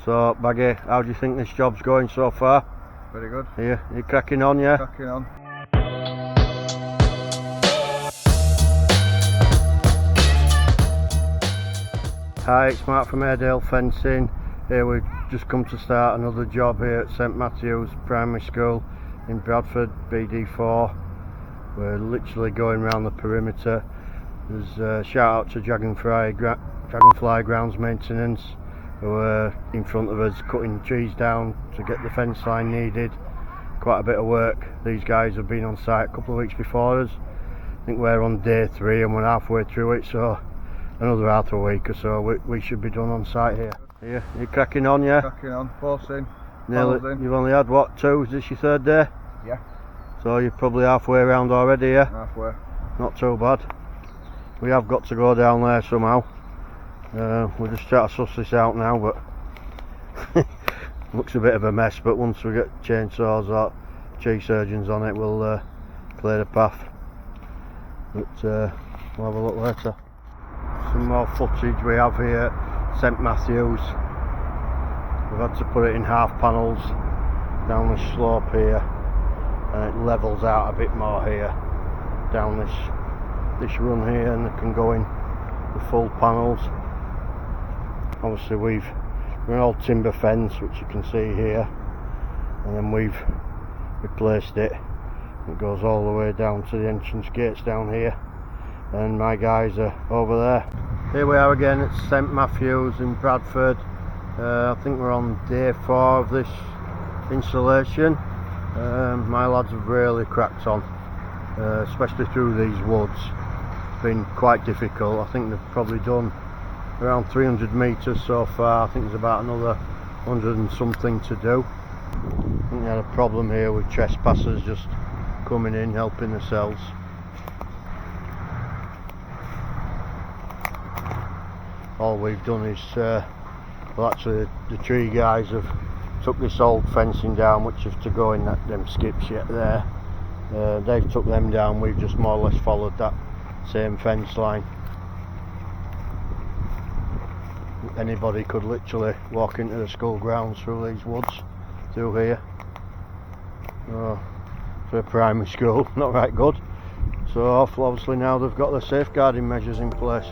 So, Baggy, how do you think this job's going so far? Very good. You cracking on, yeah? Cracking on. Hi, it's Mark from Airedale Fencing. Here we've just come to start another job here at St Matthew's Primary School in Bradford, BD4. We're literally going around the perimeter. There's a shout out to Dragonfly Grounds Maintenance, who are in front of us cutting trees down to get the fence line needed. Quite a bit of work. These guys have been on site a couple of weeks before us. I think we're on day 3 and we're halfway through it, so another half a week or so we should be done on site here. You cracking on, yeah? Cracking on, forcing. You've only had what, 2? Is this your 3rd day? Yeah. So you're probably halfway around already, yeah? Halfway. Not too bad. We have got to go down there somehow. We're just trying to suss this out now, but looks a bit of a mess, but once we get chainsaws or tree surgeons on it, we'll clear the path. But we'll have a look later. Some more footage we have here at St Matthew's. We've had to put it in half panels down this slope here, and it levels out a bit more here down this run here, and it can go in the full panels. Obviously we're an old timber fence, which you can see here, and then we've replaced it. It goes all the way down to the entrance gates down here, and my guys are over there. Here we are again at St Matthew's in Bradford. I think we're on day 4 of this installation. My lads have really cracked on, especially through these woods. It's been quite difficult. I think they've probably done around 300 metres so far. I think there's about another 100 and something to do. I think they had a problem here with trespassers just coming in, helping themselves. All we've done is, well, actually the tree guys have took this old fencing down, which is to go in them skips yet there. They've took them down. We've just more or less followed that same fence line. Anybody could literally walk into the school grounds through these woods, through here. For a primary school, not right good. So obviously now they've got the safeguarding measures in place.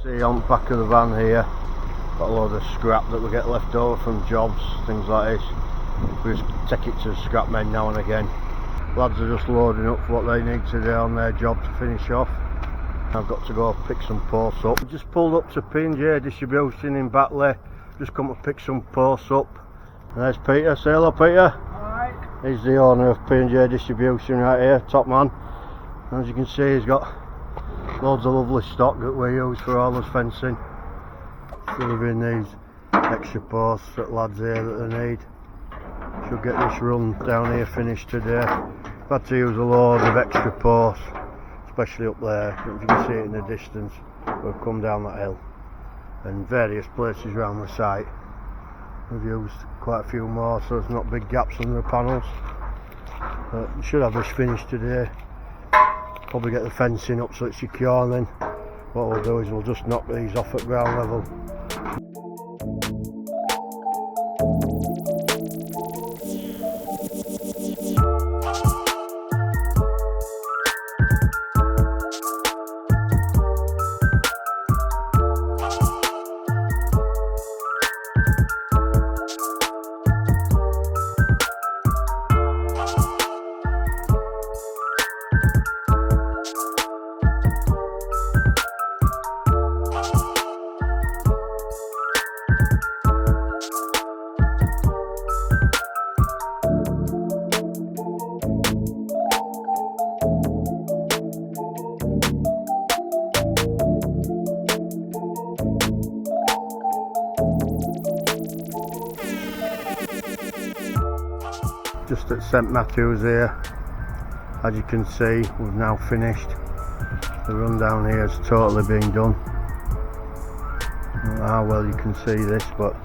See on the back of the van here, got a load of scrap that we get left over from jobs, things like this. We just take it to the scrap men now and again. Lads are just loading up for what they need to do on their job to finish off. I've got to go pick some posts up. We just pulled up to P&J Distribution in Batley, just come to pick some posts up. And there's Peter. Say hello, Peter. Alright. He's the owner of P&J Distribution right here, top man. As you can see, he's got loads of lovely stock that we use for all this fencing. Delivering these extra posts that lads here that they need. Should get this run down here finished today. I've had to use a load of extra posts, especially up there. If you can see it in the distance, we've come down that hill, and various places around the site. We've used quite a few more, so there's not big gaps under the panels. But we should have this finished today. Probably get the fencing up so it's secure, and then what we'll do is we'll just knock these off at ground level. just at St Matthew's here. As you can see, we've now finished. The run down here has totally been done. I don't know how well you can see this, but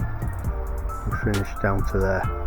we finished down to there.